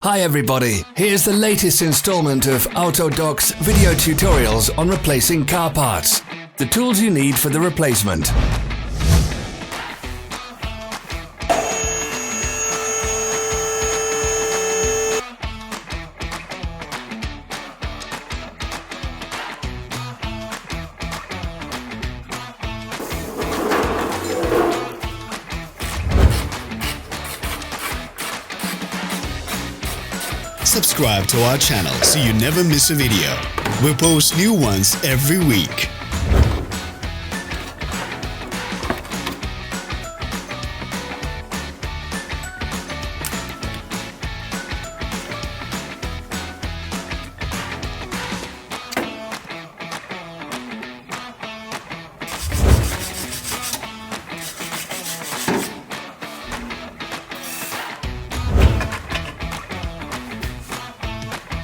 Hi everybody, here's the latest installment of Autodoc's video tutorials on replacing car parts. The tools you need for the replacement. Subscribe to our channel so you never miss a video. We post new ones every week.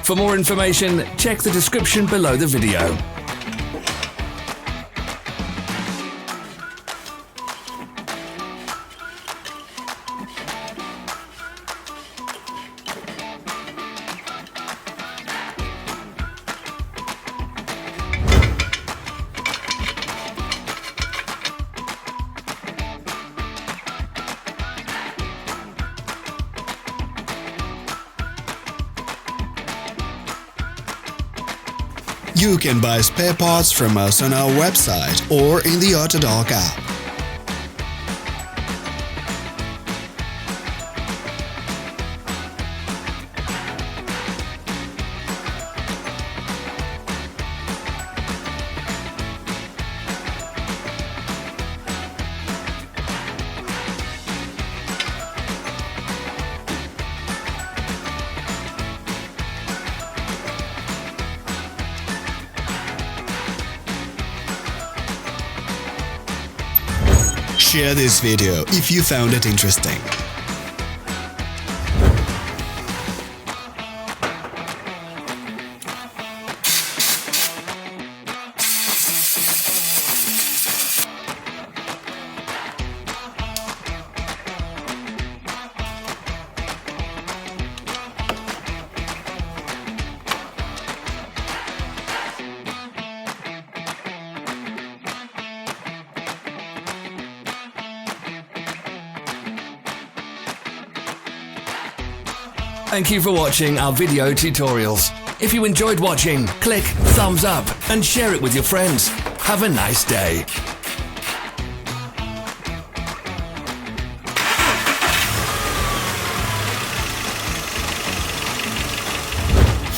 For more information, check the description below the video. You can buy spare parts from us on our website or in the Autodoc app. Share this video if you found it interesting. Thank you for watching our video tutorials. If you enjoyed watching, click thumbs up and share it with your friends. Have a nice day.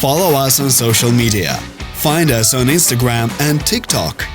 Follow us on social media. Find us on Instagram and TikTok.